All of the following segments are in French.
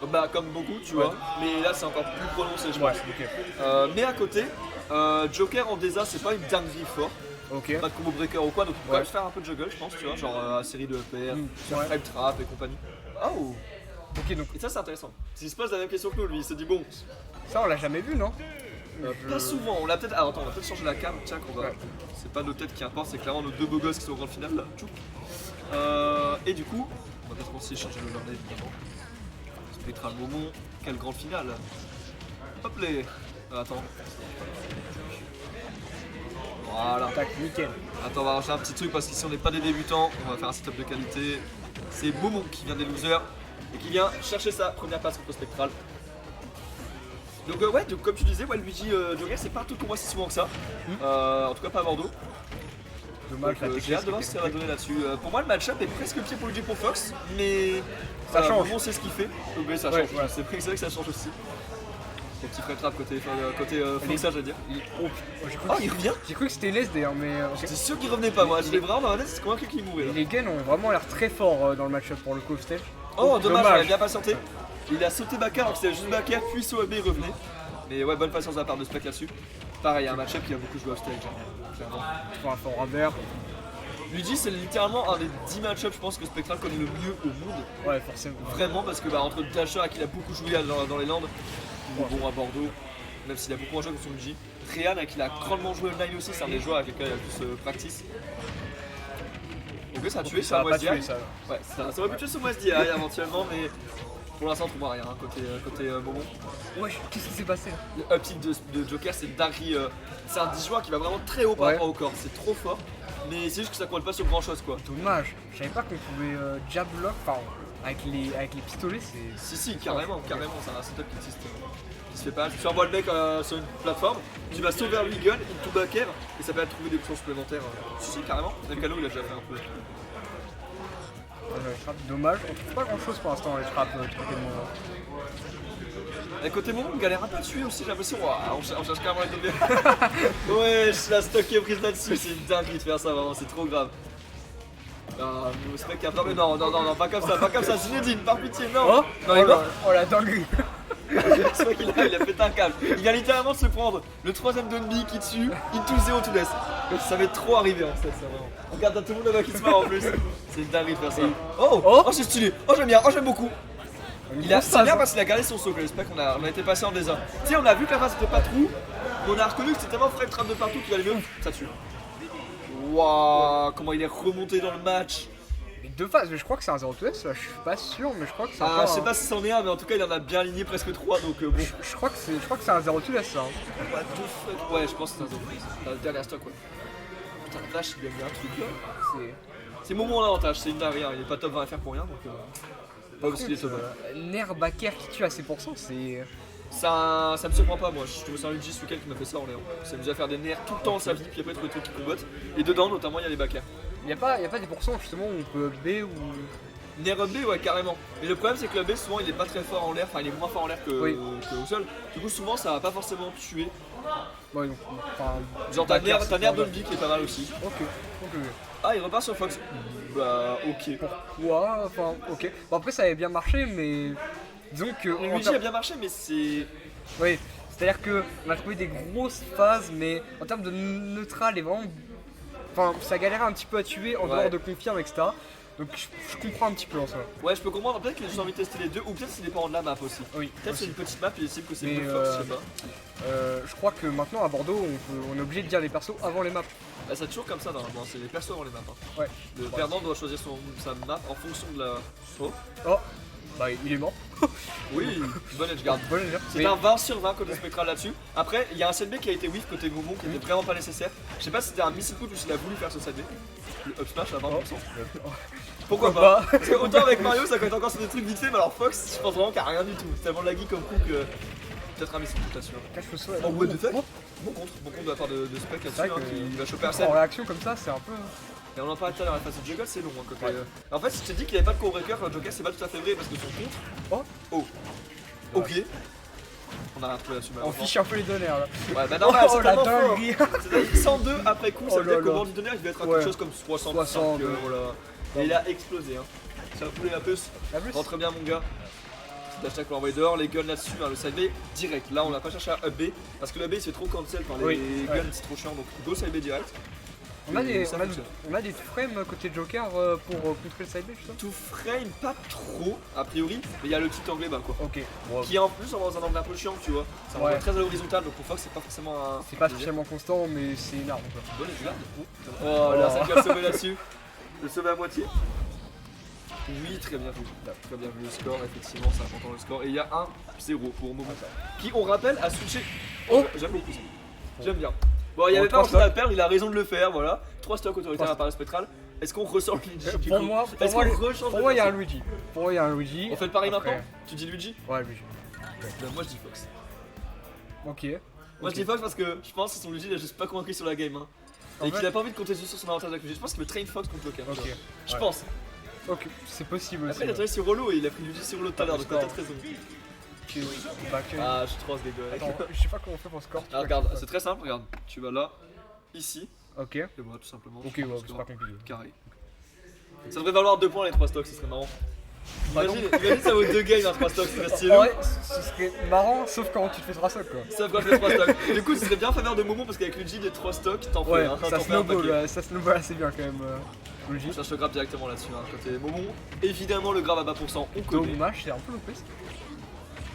Bah comme beaucoup tu vois, mais là c'est encore plus prononcé je pense. ok. Mais à côté, Joker en Deza c'est pas une dinguerie fort. Ok. Pas de combo breaker ou quoi, donc il faut quand même faire un peu de juggle je pense, tu vois, genre série de EPR, ouais. frame trap et compagnie. Oh. Ok, donc Et ça c'est intéressant. S'il se pose la même question que nous, lui il se dit bon, ça on l'a jamais vu, non? pas souvent, on l'a peut-être. Ah, attends, on va peut-être changer la cam, tiens qu'on va. Ouais. C'est pas nos têtes qui importent, c'est clairement nos deux beaux gosses qui sont au grand final là. Tchouk. Et du coup, on va peut-être aussi changer le overlay évidemment. Spectral Momon, quel grand final. Hop les. Attends. Voilà. Tac, nickel. Attends, on va ranger un petit truc parce qu'ici on n'est pas des débutants, on va faire un setup de qualité. C'est Momon qui vient des losers et qui vient chercher sa première place contre Spectral. Donc ouais, donc, comme tu disais, Luigi Joker c'est pas un truc qu'on voit si souvent que ça. En tout cas pas à Bordeaux. Dommage, Donc, j'ai hâte de voir ce que ça va donner là-dessus. Pour moi le match-up est presque pied pour Luigi pour Fox, mais Ça change. On sait ce qu'il fait. Donc oui, ça Ouais, change. voilà. C'est vrai que ça change aussi. Son petit frame trap côté Foxage, je veux dire. Oh, j'ai cru Oh, que- il revient. j'ai cru que c'était LS d'ailleurs, mais C'est sûr qu'il revenait pas, moi. Je l'ai vraiment dans ma tête, c'est convaincu qu'il mourait là. les gains ont vraiment l'air très forts dans le match-up pour le coup off stage. Oh, dommage, il a bien patienté. Il a sauté Bakar alors que c'était juste Bakar, puis Soabe il revenait. Mais ouais, bonne patience de la part de Spec là-dessus. Pareil, un match-up qui a beaucoup joué off stage, clairement. Pour un fort revers. Luigi, c'est littéralement un des 10 match-ups, je pense, que Spectral connaît le mieux au monde. Ouais, forcément. Vraiment, parce que entre Dasher, à qui il a beaucoup joué dans les Landes, ou bon à Bordeaux, même s'il a beaucoup moins joué que son Luigi. Ryan, à qui il a grandement joué online aussi, c'est un des joueurs avec lesquels il a le plus practice. Donc, ça a tué Ça sur va pas West tuer DI. ça. Ouais, ça aurait pu tuer sur West DI éventuellement, mais pour l'instant, on voit rien côté Momon. Ouais, qu'est-ce qui s'est passé là? Le up tilt de Joker, c'est une dinguerie. C'est un 10 joueurs qui va vraiment très haut par Ouais. rapport au corps, c'est trop fort. Mais c'est juste que ça colle pas sur grand chose quoi. Dommage. Je savais pas qu'on pouvait jab lock, enfin, avec les pistolets, c'est. Si, carrément, c'est un setup qui existe. Qui se fait pas. Tu envoies le mec sur une plateforme, tu vas sauver lui gun, il tout back air, et ça peut trouver des options supplémentaires. Si, carrément. Nakano il a déjà fait un peu. Les trappes, dommage. On trouve pas grand chose pour l'instant les trappes du côté de moi. Et côté Momon, on galère un peu à tuer aussi, j'ai l'impression. Ouah, on cherche carrément les tomber. Ouais, je suis la stock qui est prise là-dessus, c'est une dinguerie de faire ça, vraiment, c'est trop grave. Ah, mon spec a mais non, pas comme ça, Zinedine, par pitié, non. Oh, Non, il est mort. oh la dinguerie. C'est vrai qu'il a pété un câble. Il vient littéralement de se prendre le troisième Dunby qui tue, into 0 to death. Ça m'est trop arrivé en fait, ça vraiment. Regarde, t'as tout le monde là-bas qui se marre en plus. C'est une dinguerie de faire ça. Oh, c'est stylé. Oh, j'aime bien, j'aime beaucoup. C'est bien parce qu'il a gardé son saut, j'espère qu'on a été passé en désordre. Tu sais, on a vu que la phase était pas trou, mais on a reconnu que c'était tellement frame trap de partout qu'il allait mieux. Ça tue. Waouh, comment il est remonté dans le match. Les deux phases, mais je crois que c'est un 0-2S là, je suis pas sûr, mais je crois que c'est Ah, encore je sais un- pas si c'en est un, mais en tout cas, il en a bien aligné presque 3, donc bon. Je crois que c'est un 0-2S ça. Hein. What the fuck. Ouais, je pense que c'est un zombie. Dans le dernier stock, ouais. Putain, la vache, il a mis un truc là. C'est. C'est mon moment l'avantage, c'est une dinguerie, hein. Il est pas top 20 FR pour rien, donc pas parce qu'il est top 20. Nair Baker qui tue à ses pourcents, c'est. Ça me surprend pas, moi. Je trouve ça un Luigi ce week-end qui m'a fait ça en l'air. Ça m'amuse à faire des nerfs tout le temps dans sa vie, puis après trouver des trucs qui combattent. Et dedans, notamment, il y a les backers. Y a pas des pourcents justement où on peut B ou. Nair B, ouais, carrément. Mais le problème, c'est que le B, souvent, il est pas très fort en l'air, enfin, il est moins fort en l'air que au sol. Du coup, souvent, ça va pas forcément tuer. Ouais, donc. Enfin. Genre, t'as Baker, Nair c'est Dolby qui est pas mal aussi. Ok. Ah, il repart sur Fox. Bah, ok. Pourquoi? Enfin, ok. Bon, après, ça avait bien marché, mais. Disons que. en Luigi termes- a bien marché, mais c'est. Oui, c'est-à-dire que on a trouvé des grosses phases, mais en termes de neutral et vraiment. Enfin, ça galérait un petit peu à tuer en Ouais. dehors de confirme, etc. Donc je comprends un petit peu en soi. Ouais, je peux comprendre. Peut-être qu'il a juste envie de tester les deux, ou peut-être c'est dépend de la map aussi. Oui, Peut-être c'est une petite map, il estime que c'est Mais, plus Fox, je sais pas. Je crois que maintenant à Bordeaux, on est obligé de dire les persos avant les maps. Bah, c'est toujours comme ça normalement, c'est les persos avant les maps. Hein. Ouais. Le perdant doit choisir sa map en fonction de la. Oh. Oh, bah il est mort. Oui, bonne edge guard. Bon, déjà. C'est un 20 sur 20 côté Spectral là-dessus. Après, il y a un CLB qui a été whiff côté Momon qui était vraiment pas nécessaire. Je sais pas si c'était un missile put ou s'il a voulu faire ce CLB. Le up smash à 20%. Pourquoi pas? Parce que autant avec Mario ça quand encore sur des trucs vite fait, mais alors Fox, je pense vraiment qu'il n'y a rien du tout. C'est tellement laggy comme coup que. Peut-être un missile put là-dessus. Cache le saut. Oh, what the fuck? Bon contre de la part de Spec C'est vrai là-dessus, que- qui va choper Arsène. En réaction comme ça, c'est un peu. Et on en parlait tout à l'heure, la phase de Juggle c'est long hein, côté. Ouais. En fait, si je t'ai dit qu'il avait pas de core breaker, Joker c'est pas tout à fait vrai parce que son contre. Oh, Ok. On a un peu là-dessus on malheureusement. fiche un peu les donneurs là. Ouais, bah normal, Oh, c'est la tellement fort. dinguerie. C'est-à-dire 102 après coup, ça Oh veut dire là qu'au là. bord du donneur, il devait être à Ouais. quelque chose comme 65. 62. Voilà. Et il a explosé. Hein. Ça a coulé la puce. La plus. Rentre bien, mon gars. Hashtag pour l'envoyer dehors, les guns là-dessus, hein, le side B direct. Là, on va pas chercher à up B parce que le up B il se fait trop cancel par les Oui, guns, ouais. c'est trop chiant donc go side B direct. On a des, Ça on a, fonctionne. on a des frames côté Joker pour contrer le side B, justement. Tout frame, pas trop a priori, mais il y a le petit anglais bas quoi. Ok, bon, Qui est en plus dans un angle un peu chiant, tu vois. Ça Ouais. renvoie très à l'horizontale donc pour Fox c'est pas forcément un. c'est pas spécialement constant, mais c'est énorme quoi. Bon, les gardes. Oh là, ça qui a sauvé là-dessus. Le sauver à moitié. Oui, très bien vu. Très bien vu le score, effectivement, c'est important le score. Et il y a 1-0 pour Momo. Qui, on rappelle, a switché. Oh. J'aime beaucoup ça. J'aime bien. Bon, il n'y avait Bon, pas grand trois chose à perdre, il a raison de le faire, voilà. 3 stocks autoritaires Trois à Paris Spectral. Est-ce qu'on ressort Luigi du Pour coup moi, Est-ce qu'on rechange pour de moi, il y a un perso Luigi. Pour moi, il y a un Luigi. On fait le pari Après- maintenant Tu dis Luigi Ouais, Luigi. Moi je dis Fox. Ok. Moi je dis Fox parce que je pense que son Luigi il a juste pas convaincu sur la game. Hein. En Et fait- qu'il a pas envie de compter sur son avantage avec Luigi. Je pense qu'il veut train Fox contre Joker. Ok. Je Ouais. pense. Ok, c'est possible aussi. Après il a travaillé sur Rollo et il a pris Luigi sur Rollo tout à l'heure donc t'as Score. peut-être raison. Back. Ah je suis trop ce gars. Attends, je sais pas comment on fait pour score. tu Ah, vois, regarde, je sais c'est très simple, regarde. Tu vas là, ici, pas. Ok. et voilà tout simplement. Ok, tu ouais, c'est score pas compliqué. carré. Ça devrait valoir 2 points les 3 stocks, ce serait marrant. Bah Imagine ça vaut 2 games un 3 stocks, c'est stylé. Ouais, ce serait marrant, sauf quand tu te fais 3 stocks quoi. Sauf quand je fais 3 stocks. Du coup, ce serait bien en faveur de Momo parce qu'avec Luigi, des 3 stocks, t'en fais Ouais, un. ça t'en fais un paquet. snowball assez bien quand même. Luigi. Je cherche le grab directement là-dessus, hein, côté Momo. Évidemment, le grab à bas pourcent, on connaît. Dommage, c'est un peu loupé.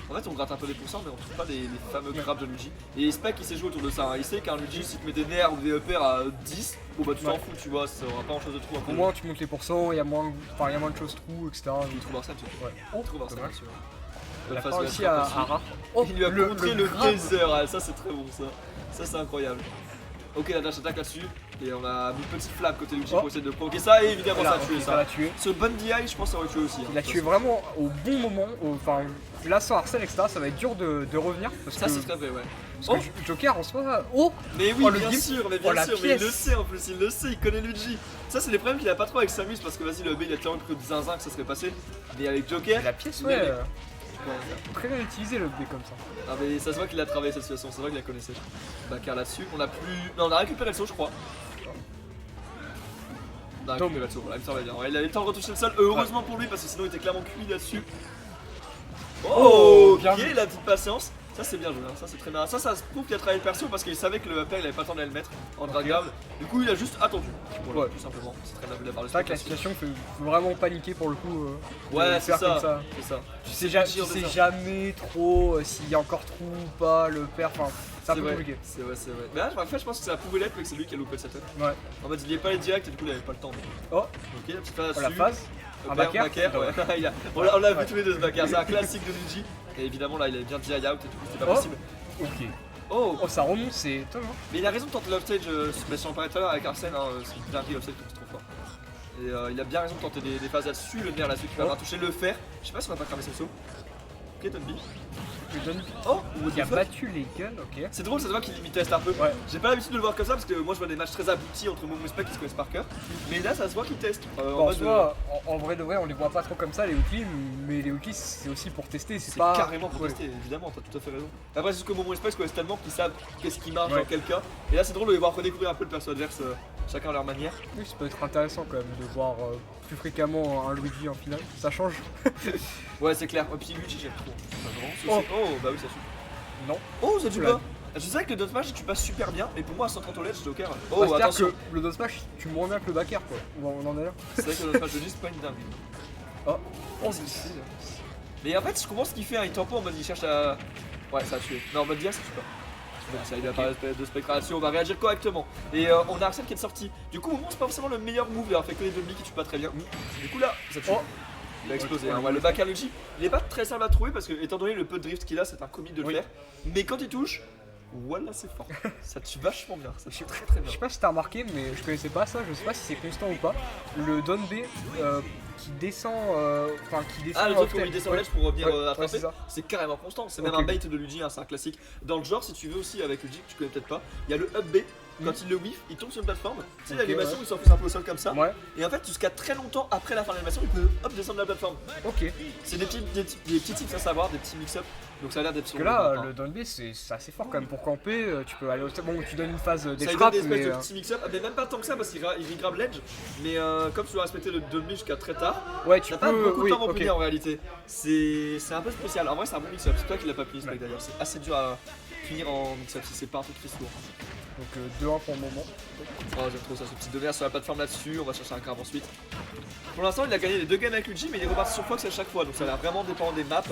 En fait, on gratte un peu des pourcents, mais on trouve pas les fameux grabs de Luigi. Et Spec, il sait jouer autour de ça. Hein. Il sait qu'un Luigi, si tu mets des nerfs ou des upers à 10, bon bah tu t'en Ouais. fous, tu vois, ça aura pas grand chose de trou. Au moins tu montes les pourcents, il y a moins de choses trous, etc. Il trouve Arsène, tu vois. Ouais. Il trouve Arsène, dommage. bien sûr. Il a Face pas à réussi la à face. rat. Il lui a montré le grab. taser, ah, ça c'est très bon ça. Ça c'est incroyable. Ok, la dash attaque là-dessus. Et on a mis une petite flamme côté Luigi Oh. pour essayer de provoquer ça. Et évidemment Voilà, ça a tué ok, ça. l'a tué. Ce bon DI, je pense ça aurait tué aussi. hein. Il a tué vraiment au bon moment. Enfin, là sans Arsène, etc. Ça va être dur de revenir. Parce Ça que, c'est très vrai, ouais. parce que Joker en soi. Oh Mais oui, Oh, le bien gif. sûr, mais Oh, bien la sûr, mais il pièce. le sait en plus, il le sait, il connaît Luigi. Ça, c'est les problèmes qu'il a pas trop avec Samus parce que vas-y, le B il a tellement cru de zinzin que ça serait passé. Mais avec Joker, La pièce, il ouais. avait- Très bien utilisé le B comme ça. Ah, mais ça se voit qu'il a travaillé cette situation, ça se voit qu'il la connaissait. Bakar là-dessus, on a plus. Non, on a récupéré le saut, je crois. On a récupéré le saut, voilà, il me semblait bien. Ouais, il avait le temps de retoucher le sol, heureusement pour lui parce que sinon il était clairement cuit là-dessus. Oh, bien ok, vu. la petite patience. Ça c'est bien joué, hein. Ça c'est très bien. Ça se prouve qu'il a travaillé le perso parce qu'il savait que le père il avait pas le temps d'aller le mettre en drag grab. Du coup il a juste attendu. Voilà, Ouais. tout simplement. C'est très bien vu de la part de C'est vrai que la Spectre. situation faut vraiment paniquer pour le coup. Ouais, de c'est faire ça. comme ça. C'est ça. Tu sais, pas tu sûr de sais ça. jamais trop s'il y a encore trou ou pas, le père. Enfin, c'est un peu vrai. compliqué. C'est vrai, c'est vrai. Mais là, en fait, je pense que ça pouvait l'être, mais que c'est lui qui a loupé le setup. Ouais. En fait, il y est pas allé direct et du coup, il avait pas le temps. Oh, Ok, la petite phase oh, la dessus. phase. Un backer. Ouais. On l'a vu Ouais. tous les deux ce backer, c'est un classique de Luigi. Et évidemment, là, il avait bien DI out et du coup, c'était pas Oh. possible. Ok. Oh, Oh, ça remonte, c'est étonnant. mais il a raison de tenter l'offstage, si on parlait tout à l'heure avec Arsène, hein, c'est une dinguerie l'offstage, c'est trop fort. Et il a bien raison de tenter des phases là-dessus, le nerf là-dessus qui va Oh. toucher le fer. Je sais pas si on va pas cramer ce saut. Ok, Tonby. Je donne. Oh, Qui a battu les guns, ok. c'est drôle, ça se voit qu'il teste un peu. Ouais. J'ai pas l'habitude de le voir comme ça parce que moi je vois des matchs très aboutis entre Momo et Spec qui se connaissent par cœur. Mais là, ça se voit qu'il teste. En Bon, en mode, soi, en vrai de vrai, on les voit pas trop comme ça, les outils, mais les outils c'est aussi pour tester, c'est c'est pas. carrément pour Ouais. tester, évidemment, t'as tout à fait raison. Après, c'est juste que Momo et Spec se connaissent tellement qu'ils savent qu'est-ce qui marche Ouais. dans quel cas. Et là, c'est drôle de les voir redécouvrir un peu le perso adverse, chacun à leur manière. Oui, ça peut être intéressant quand même de voir plus fréquemment un Luigi en finale, ça change. Ouais, c'est clair. Et puis Luigi, j'aime trop. Enfin, vraiment, oh, bah oui, ça tue. Non. Oh, ça tue Oula. pas. Je sais que le Deathmatch, tu passes super bien, mais pour moi, à 130 OLED, Joker. Oh, Bah, c'est-à-dire attention. que le dos smash, tu moins bien que le backer quoi. On en est là. C'est vrai que le Deathmatch de G, c'est pas une dingue. Oh, Oh, c'est difficile. Mais en fait, je comprends ce qu'il fait, hein. Il tempo en mode il cherche à. Ouais, ça a tué. Non, en mode dire, ça tue pas. Donc ça, il a pas de spectration, on va réagir correctement. Et on a Arsène qui est sorti. Du coup, Momo, c'est pas forcément le meilleur move, il a fait que les deux qui tuent pas très bien. Du coup, là, ça tue. Oh. Il a explosé. Ouais, Hein. Ouais, le backer Luigi, il est pas très simple à trouver parce que, étant donné le peu de drift qu'il a, c'est un comique de le Oui. faire. Mais quand il touche, voilà, c'est fort. Ça tue vachement bien, ça tue très très je bien. sais pas si t'as remarqué, mais je connaissais pas ça, je sais pas si c'est constant ou pas. Le down B qui descend, enfin qui descend. Ah, le truc où il off-tail. descend Ouais. l'edge pour revenir Ouais, ouais, attraper, c'est ça. c'est carrément constant. C'est Ok. même un bait de Luigi, hein, c'est un classique. Dans le genre, si tu veux aussi avec Luigi, que tu connais peut-être pas, il y a le up B quand il le whiff, il tombe sur une plateforme. Tu sais, Ok, l'animation, ouais. il s'enfonce un peu au sol comme ça. Ouais, Et en fait, jusqu'à très longtemps après la fin de l'animation, il peut hop descendre de la plateforme. ok. C'est des petits tips à savoir, des petits mix-up. Donc ça a l'air d'être sur Parce que là, le le down B, c'est assez fort quand même pour camper. Tu peux aller au. Bon, tu donnes une phase des ça lui donne frappes, des espèces mais. de petits mix-up, mais même pas tant que ça parce qu'il regrave l'edge. Mais comme tu dois respecter le down B jusqu'à très tard, Ouais, tu t'as peux. pas beaucoup de Oui, temps pour ok. punir en réalité. C'est un peu spécial. En vrai, c'est un bon mix-up. C'est toi qui l'as pas puni, Spike, Ouais. d'ailleurs. C'est assez dur à punir en mix-up si c'est pas un truc qui se lourd. Donc 2-1 pour le moment. Oh, j'aime trop ça, ce petit donner sur la plateforme là-dessus. On va chercher un grave ensuite. Pour l'instant, il a gagné les 2 games avec Luigi, mais il est reparti sur Fox à chaque fois. Donc ça a l'air vraiment dépendant des maps.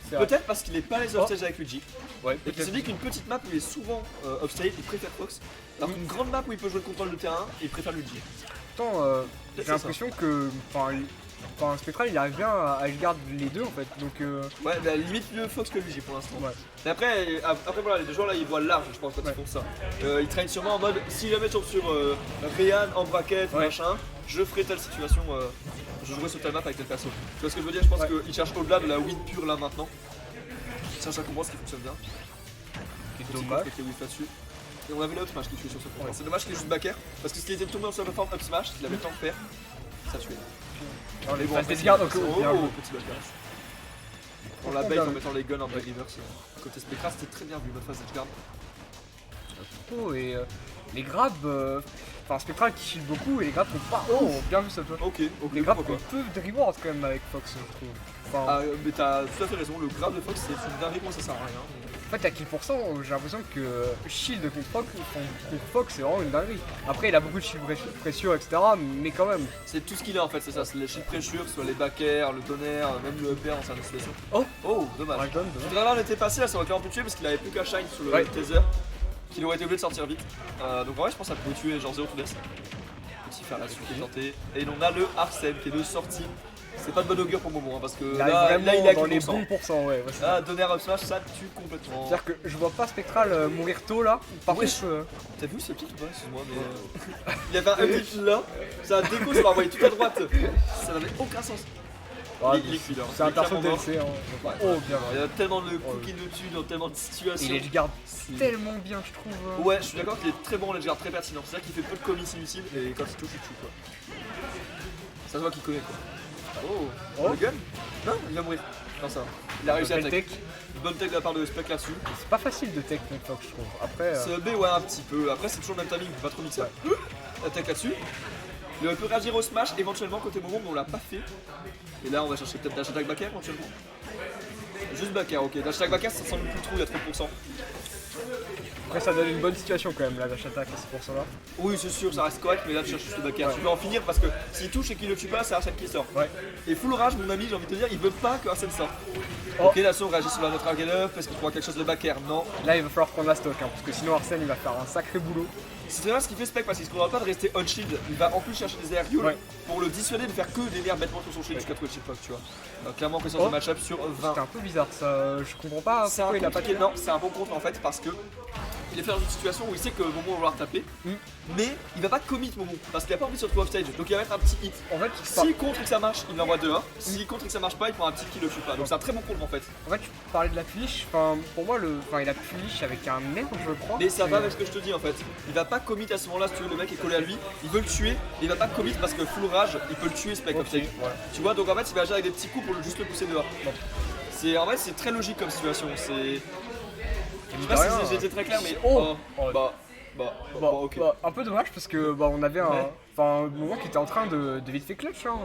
C'est vrai. Peut-être parce qu'il est pas les offstage avec Luigi. Ouais, Et qu'il se dit qu'une petite map où il est souvent offstage, il préfère Fox. Alors qu'une grande map où il peut jouer le contrôle de terrain, il préfère Luigi. Pourtant, j'ai c'est l'impression que. Enfin, Spectral, il arrive bien à garder les deux en fait. Donc. Ouais, bah, limite mieux Fox que Luigi pour l'instant. Ouais. Mais après voilà, les deux joueurs là ils voient large, je pense, quand Ouais. ils font ça. Ils traînent sûrement en mode si jamais je tombe sur Ryan en bracket, Ouais. machin, je ferai telle situation, je jouerai sur telle map avec tel perso. Tu vois ce que je veux dire? Je pense Ouais. qu'ils cherchent au-delà de la win pure là maintenant. Ils cherchent à comprendre ce qui fonctionne bien. C'est Petit dommage. avec les whiffs là-dessus. Et on a vu le up smash qui tuait sur ce point. Ouais. C'est dommage qu'il ait juste backer parce que ce qui était tombé sur la plateforme up smash, il avait le temps de faire, ça tuait. Non, les bon, phases après, de garde, donc c'est- bien joué. petit backer. On la bait en mettant les guns en bag reverse. Côté Spectra, c'était très bien vu notre phase d'edgeguard. Oh, et les grabs. Enfin, Spectral qui shield beaucoup et les grabs sont pas. Oh, bien vu ça toi. Ok, Les grabs pourquoi ont peu de rewards quand même avec Fox, je trouve. Enfin, Ah, mais t'as tout à fait raison, le grab de Fox c'est une dinguerie, moi ça sert à rien. en fait, à kill pourcent, j'ai l'impression que shield contre Fox, c'est vraiment une dinguerie. Après, il a beaucoup de shield précieux, etc. Mais quand même. C'est tout ce qu'il a en fait, c'est ça, c'est les shield pressure, soit les backers, le tonnerre, même le upper dans certaines situations. Oh, Dommage. Ragdown, dommage. Là, on était passé, là ça aurait clairement pu tuer parce qu'il avait plus qu'à shine sur le Ouais. taser, qu'il aurait été obligé de sortir vite. Donc en vrai, je pense que ça pouvait tuer genre 0 tout laisse. Petit faire là-dessus qui est tenté. Et on a le Arsène qui est de sortie. C'est pas de bon augure pour le moment hein, parce que Il là, arrive là, vraiment il a dans que les 100%. bons pourcents, ouais. c'est ça. Là, donner up smash, ça tue complètement. C'est-à-dire que je vois pas Spectral mourir tôt là. Par Ouais. contre, T'as vu ce kick ou pas? Excuse-moi, mais. Il y avait un kick là, ça a déco, ça m'a envoyé tout à droite. Ça n'avait aucun sens. Il est cuit là. c'est un Il est perso clairement mort. DLC. Hein. Ouais. Oh, bien. Il y a tellement de coups qui le tuent dans tellement de Et situations. les garde tellement bien, je trouve. Ouais, je suis d'accord qu'il est très bon en edgeguard, très pertinent. C'est ça qu'il fait peu de commits inutiles et quand il touche, il tue quoi. Ça se voit qu'il connaît quoi. Oh, le gun? Non, il va mourir. Non, ça va. Il a réussi à Quel tech. tech. Une bonne tech de la part de Spec là-dessus. C'est pas facile de tech contre Fox, je trouve. Après. C'est B, ouais, un petit peu. Après, c'est toujours le même timing, pas trop mixer. La tech là-dessus. Il peut réagir au smash éventuellement côté moment, mais on l'a pas fait. Et là, on va chercher peut-être dash attack backer éventuellement. Juste backer, ok. Dash attack backer, ça semble plus trop, il y a 30%. Après, ça donne une bonne situation quand même, la dash attack à ce là. Oui, c'est sûr, ça reste correct, mais là, tu cherches juste le backer. Tu veux en finir parce que s'il touche et qu'il le tue pas, c'est Arsène qui sort. Ouais. Et full rage, mon ami, j'ai envie de te dire, il veut pas que Arsène sorte. Oh. Ok, là, on réagit sur la notre get up. Est-ce qu'il pourra quelque chose de backer? Non. Là, il va falloir prendre la stock, hein, parce que sinon Arsène il va faire un sacré boulot. C'est très bien ce qu'il fait Spec parce qu'il se contente pas de rester on shield. Il va en plus chercher des air Ouais. pour le dissuader de faire que des nerfs bêtement sur son shield jusqu'à trouver le shitbox, tu vois. Clairement, question Oh. de match-up sur 20. C'était un peu bizarre ça, je comprends pas C'est un pourquoi il a pas compliqué, de. non, c'est un bon contre en fait parce que il est fait dans une situation où il sait que Momo va vouloir taper, mais il va pas commit Momo parce qu'il a pas envie de se retrouver off stage, donc il va mettre un petit hit. En fait, S'il contre et que ça marche, il l'envoie 2-1. S'il contre et que ça marche pas, il prend un petit kill le tue pas. Donc c'est un très bon contre en fait. tu parlais de la punish, enfin, pour moi, il a punish avec un nerf, je crois. Mais ça Et, va avec ce que je te dis en fait. Il va pas commit à ce moment-là si tu veux, le mec est collé à lui, il veut le tuer, et il va pas commit parce que full rage, il peut le tuer Spec Ok, off stage. voilà. Tu vois, donc en fait il va agir avec des petits coups pour juste le pousser dehors. En vrai c'est très logique comme situation. Je sais pas rien, si j'ai été très clair mais. Oh. Ok. Un peu dommage parce que on avait Ouais. un moment qui était en train de vite fait clutch. Hein.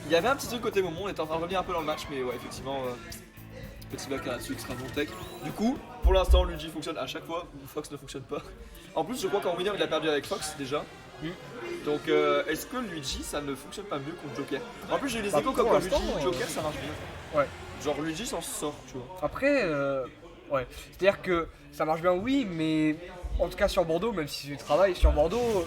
Il y avait un petit truc côté moment, on était en train de revenir un peu dans le match, mais ouais, effectivement, petit back là-dessus, extra bon tech. Du coup, pour l'instant, Luigi fonctionne à chaque fois, Fox ne fonctionne pas. En plus, je crois qu'en winner, il a perdu avec Fox déjà. Donc, est-ce que Luigi ça ne fonctionne pas mieux contre Joker? En plus, j'ai eu des Bah, échos pour comme quoi Luigi, l'instant, Joker ça marche bien. Ouais. Genre, Luigi s'en sort, tu vois. Après, ouais. C'est-à-dire que ça marche bien, oui, mais en tout cas sur Bordeaux, même si c'est du travail, sur Bordeaux,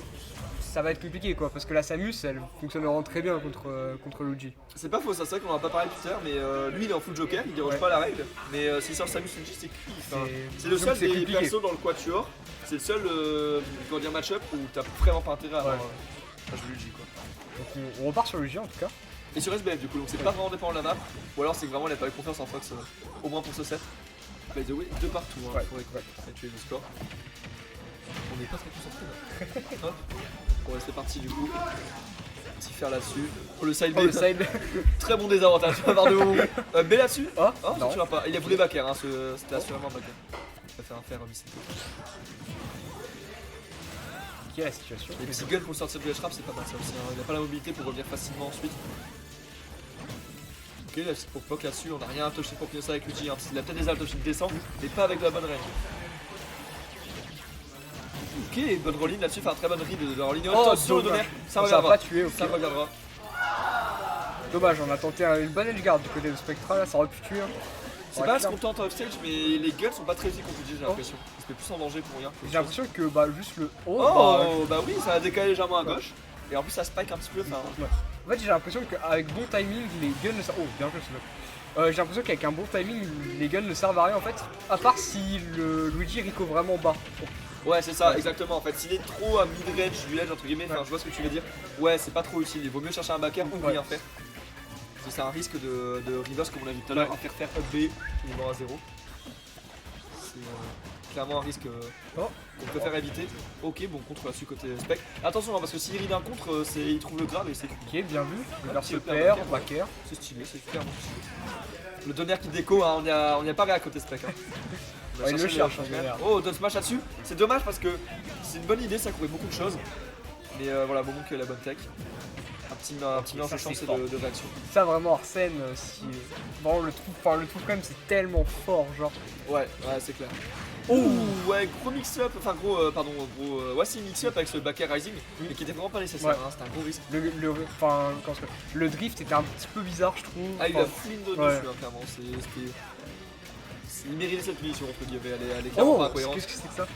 ça va être compliqué quoi, parce que la Samus elle fonctionne vraiment très bien contre Luigi. C'est pas faux, ça, c'est vrai qu'on en a pas parlé tout à l'heure, mais lui il est en full Joker, il déroge Ouais. pas la règle. Mais s'il sort Samus Luigi, c'est cuit. Enfin, c'est le donc seul c'est des compliqué. persos dans le Quatuor, c'est le seul comment dire, match-up où t'as vraiment pas intérêt à avoir à jouer Luigi quoi. Donc on repart sur Luigi en tout cas. Et sur SBF du coup, donc c'est pas vraiment dépendant de la map, ou alors c'est que vraiment il a pas eu confiance en Fox, au moins pour ce set. By the way, 2 partout, hein, Ouais, pour tuer le score. On n'est pas très concentré là. Hop. Bon, c'est parti du coup. Petit fer là-dessus. Oh, le side B. Oh, le side. Très bon désavantage. Tu vas voir de haut. B là-dessus. Oh, Oh, non. tu vas pas. Il a voulu backer, hein, c'était assurément backer. Il va faire un fer à Bissett. Qui est la situation? Les petits guns pour le sortir du ledge trap, c'est pas mal ça aussi. Hein. Il n'a pas la mobilité pour revenir facilement ensuite. Ok, la petite pour poke là-dessus. On n'a rien à toucher pour finir ça avec Luigi. Hein. Il a peut-être des altitudes de descente, mais pas avec la bonne range. Ok, bonne rolling là-dessus. Enfin, très bonne read de la rolling. Oh, sur le dommage. donner. Ça Ça va reviendra. pas tuer, ok. Ça reviendra. Dommage, on a tenté une bonne edgeguard du côté de Spectra, là ça aurait pu tuer. Hein. C'est Ouais, pas ce clair. qu'on tente offstage, mais les guns sont pas très efficaces contre Luigi, j'ai l'impression. Il se met plus en danger pour rien. J'ai l'impression que bah juste le. Oh, bah oui, ça a décalé légèrement à gauche. Et en plus, ça spike un petit peu. Enfin, Ouais. En fait, j'ai l'impression qu'avec bon timing, les guns ne servent. Oh, bien joué ce bloc. J'ai l'impression qu'avec un bon timing, les guns ne servent à rien en fait, à part si le Luigi rico vraiment bas. ouais, c'est ça, exactement. En fait, s'il est trop à mid-range du ledge, entre guillemets, enfin, je vois ce que tu veux dire. Ouais, c'est pas trop utile. Il vaut mieux chercher un backer ou rien faire. Parce que c'est un risque de reverse, comme on l'a vu tout à l'heure, à faire up B évidemment à 0. C'est clairement un risque qu'on préfère éviter. Ok, bon, contre là-dessus côté spec. Attention, hein, parce que s'il ride un contre, il trouve le grave et c'est compliqué. Ok, bien vu. Le verse petit pair, upper, backer. C'est stylé, c'est clairement stylé. Le donner qui déco, hein, on n'y a pas rien à côté spec. Hein. On a Ouais, il le cherché cherche, le- hein, derrière. Oh, Don Smash là-dessus. C'est dommage parce que c'est une bonne idée, ça courait beaucoup de choses. Mais voilà, bon qu'il y a la bonne tech. Un petit mélange ça, de chance c'est et fort. de réaction. Ça vraiment Arsène, si. Bon, le truc quand même c'est tellement fort, genre. Ouais, c'est clair. Oh Ouais, gros mix-up, enfin ouais, c'est mix-up avec ce backer rising, mais qui était vraiment pas nécessaire, Ouais. hein, c'était un gros risque. Le drift était un petit peu bizarre, je trouve. Ah, il a Enfin, fling de ouais. dessus, hein, clairement, il méritait cette punition, entre guillemets, elle est clairement pas Oh, incohérente. qu'est-ce que c'est que ça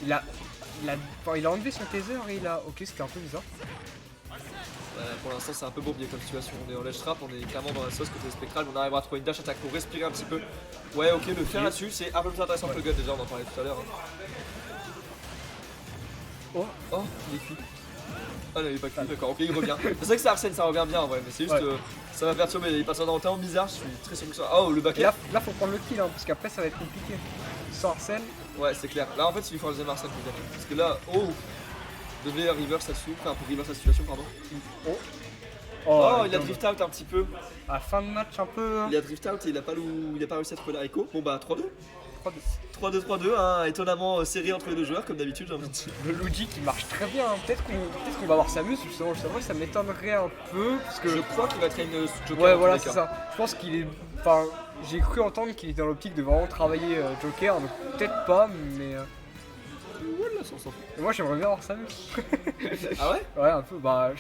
il a enlevé son taser et il a. Ok, c'était un peu bizarre. Pour l'instant, c'est un peu bourbier comme situation. On est en ledge trap, on est clairement dans la sauce côté spectral, mais on arrivera à trouver une dash attaque pour respirer un petit peu. Ouais, ok, le faire là-dessus, c'est un peu plus intéressant que le gun, déjà, on en parlait tout à l'heure. Hein. Oh, Oh, il est cuit. Ah non, il est pas cuit, d'accord, ok, il revient. C'est vrai que ça Arsène, ça revient bien en vrai, mais c'est juste. Ouais. Ça va perturber, il passe dans tellement bizarre, je suis très sûr que ça. Oh, le et backer. là, faut prendre le kill, hein, parce qu'après ça va être compliqué. Sans Arsène. Ouais, c'est clair. Là, en fait, il lui faut un deuxième Arsène pour gagner. Parce que là, oh, devait reverse là-dessus, enfin, pour reverse la situation, pardon. Oh, Oh, il a bien drift out un petit peu. À la fin de match, un peu. Il a drift out et il a pas réussi à trouver la Echo. Bon, bah, 3-2. 3-2. 3-2, hein, étonnamment serré entre les deux joueurs, comme d'habitude, j'ai envie de dire. Le Luigi qui marche très bien, hein. Peut-être qu'on va voir Samus, justement, ça m'étonnerait un peu, parce que... Je crois qu'il va traîner Joker. Ouais, dans voilà, tous les c'est cas. ça. Je pense qu'il est... Enfin, j'ai cru entendre qu'il était dans l'optique de vraiment travailler Joker, donc peut-être pas, mais... Voilà, on s'en fout. Moi, j'aimerais bien voir Samus. Ah ouais? Ouais, un peu, bah...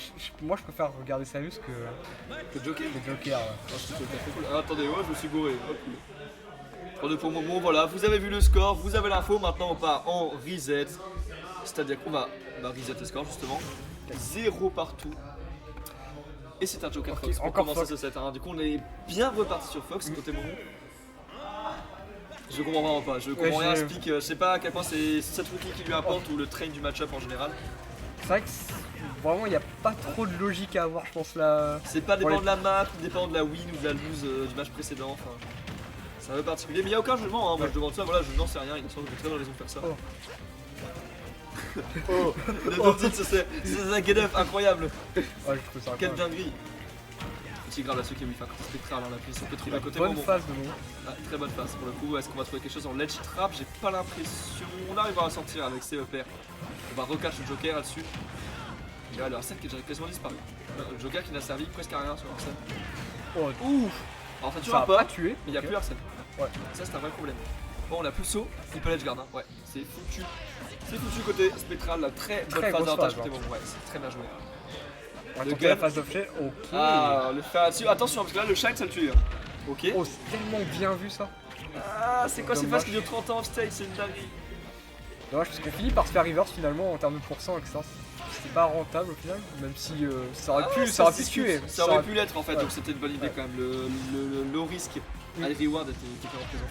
moi, je préfère regarder Samus que Le Joker? le Joker, ouais. Ah, c'est Joker, très cool. Ah, attendez, ouais, je me suis gouré. Oh, cool. 3-2 pour Momo, voilà, vous avez vu le score, vous avez l'info, maintenant on part en reset. C'est-à-dire qu'on va reset le score justement. 0 partout. Et c'est un Joker Ok, Fox pour encore commencer Fox. ce set. Hein. Du coup on est bien reparti sur Fox côté Momo. Je comprends vraiment pas, je comprends Ouais, rien à je- ce pick, je sais pas à quel point c'est cette rookie qui lui apporte ou le train du match-up en général. C'est vrai que vraiment, il n'y a pas trop de logique à avoir, je pense, là. C'est pas dépend Ouais. de la map, dépend de la win ou de la lose du match précédent. Enfin, c'est un peu particulier, mais il n'y a aucun jugement. Hein. Moi je demande ça, voilà, je n'en sais rien. Il me semble que j'ai très bonne raison de faire ça. Oh. Oh, le top tilt, c'est un get up incroyable. Ouais, je trouve ça Quelle incroyable. dinguerie. Petit grave là-dessus qui est oui, côté spectral, on a pris sur Petri à côté. Bonne Bon, phase de mon. ah, très bonne phase pour le coup. Est-ce qu'on va trouver quelque chose en ledge trap? J'ai pas l'impression. On arrivera à sortir avec ses EPR. On va recatch le Joker là-dessus. Et là, le Arsène qui est déjà quasiment disparu. Le Joker qui n'a servi presque à rien sur Arsène. Oh, Ouf. Alors, ça tue ça un a peu, pas mais tué. il n'y a Ok. plus Arsène. Ouais. Ça, c'est un vrai problème. Bon, on a plus le saut, il peut l'edge guard. Hein. Ouais, c'est foutu. C'est foutu côté spectral, la très bonne Très phase grosse d'avantage phase, côté bon. Ouais, c'est très bien joué. On va Le tenter la gun. phase d'objet. Ok. Ah, le faire là-dessus. Attention, parce que là, le shine, ça le tue. Hein. Ok. Oh, c'est tellement bien vu ça. Ah, c'est quoi ces Dommage. phases qui durent 30 ans stage? C'est une dinguerie. Dommage parce qu'on finit par se faire reverse finalement en termes de pourcent, etc. C'était pas rentable au final, même si ça aurait pu, ça aurait pu se tuer. discute. Ça aurait pu l'être en fait, Ouais. donc c'était une bonne idée Ouais. quand même. Le low risk high reward était clairement présent.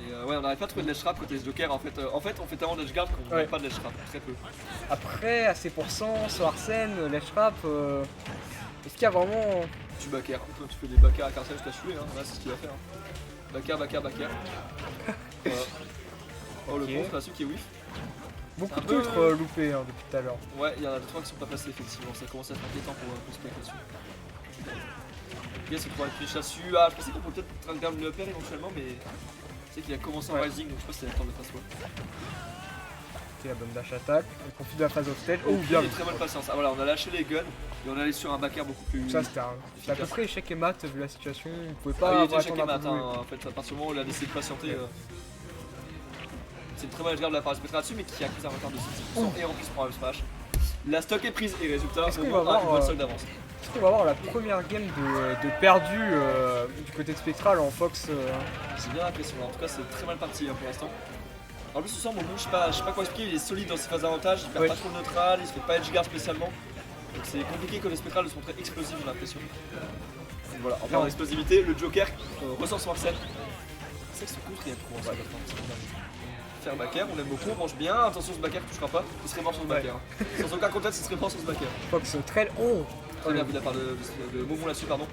Et ouais, on n'arrive pas à trouver de ledge trap côté Joker. En fait, on fait tellement de ledge guard qu'on n'a Ouais. pas de ledge trap, très peu. Après, à ces pourcents, sur Arsène, Ledge Trap, est-ce qu'il y a vraiment. Tu backer, tu fais des backers à Carcel jusqu'à tuer, hein. Là c'est ce qu'il va faire. Hein. Backer. Voilà. Oh le Ok. contre là-dessus qui est whiff. Beaucoup un de peu- contre loupés hein, depuis tout à l'heure. Ouais, il y en a 2-3 qui sont pas passés effectivement, ça commence à être inquiétant pour Spec là-dessus. Yes, il faudra appuyer là-dessus. Ah, je pensais qu'on peut peut-être regarder le père éventuellement, mais c'est qu'il a commencé en Ouais. rising, donc je sais pas si c'est le temps de faire soit. C'est la bonne dash attaque. On profite de la phase off stage. Oh, bien vu. Très bonne patience. Ah voilà, on a lâché les guns et on est allé sur un backer beaucoup plus. Ça, c'était à peu près échec et mat vu la situation. On pouvait Ah, pas il était avoir échec attendre et un peu mat, de jouer. en fait, à partir du moment où il a décidé de patienter. C'est une très mauvaise garde de la part de Spectra là-dessus, mais qui accuse un retard de 6% et en plus prend un smash. La stock est prise et résultat, Est-ce au qu'on moins, va voir, une bonne stock d'avance. Est-ce qu'on va avoir la première game de perdu du côté de Spectral en Fox C'est bien impressionnant, en tout cas c'est très mal parti hein, pour l'instant. En plus ce soir, Momo, je sais pas comment expliquer, il est solide dans ses phases d'avantage, il perd Ouais. pas trop le neutral, il se fait pas edge guard spécialement. Donc c'est compliqué que les spectrales sont très explosifs, j'ai l'impression. Donc voilà, en parlant d'explosivité, le Joker ressort son Arsène. C'est que ce contre il y a trop en fait. Faire backer, on aime beaucoup, on mange bien, attention ce backer touchera pas, il serait mort sur ce backer. Hein. Sans aucun contexte, il serait mort sur ce backer. Fox très. Oh Très bien vu de la part de Momo là-dessus, pardon.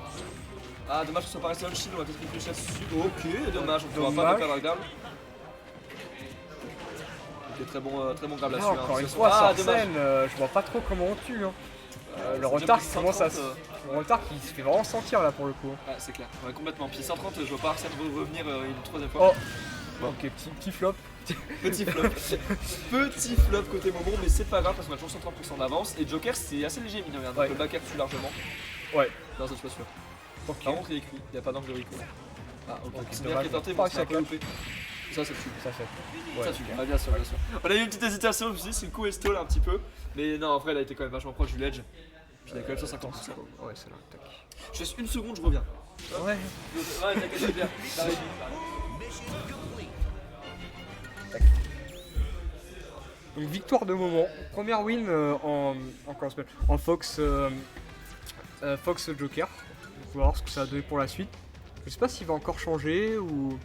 Ah, dommage que ce soit pas resté un shield, on va peut-être réfléchir là-dessus. Ok, dommage, on pourra pas perdre un grab. Ok, très bon grab là-dessus. Là, encore une fois, ah, sur dommage. scène, je vois pas trop comment on tue. Hein. Le C'est retard déjà qui commence à 130, le retard qui se fait vraiment sentir là pour le coup. Ouais, c'est clair, ouais, complètement. Puis 130, je vois pas Arsène revenir une troisième fois. Oh ok, petit flop. Petit flop. Petit flop côté Momo, mais c'est pas grave parce qu'on a toujours 130% d'avance. Et Joker, c'est assez léger, mine de rien. Donc Ouais. le backer tue largement. Ouais. Non, ça je suis pas sûr. Ok. Par contre, il est écrit, il n'y a pas d'angle de Rico. Ah, ok. Ok, C'est dommage. bien qui est tenté, Pas mais c'est un peu réussi à loupé. Ça tue. Ça fait. Ça tue. Ah, bien sûr, bien sûr. On a eu une petite hésitation, je me suis dit, c'est le coup est stall un petit peu. Mais non, en vrai, il a été quand même vachement proche du ledge. Puis il a quand même 150%. Ouais, c'est là. Tac. Je laisse une seconde, je reviens. Ouais. Ouais, t'inquiète, c'est bien. T'arrives. Donc victoire de moment. Première win en Fox Fox Joker. Donc, on va voir ce que ça va donner pour la suite. Je sais pas s'il va encore changer ou.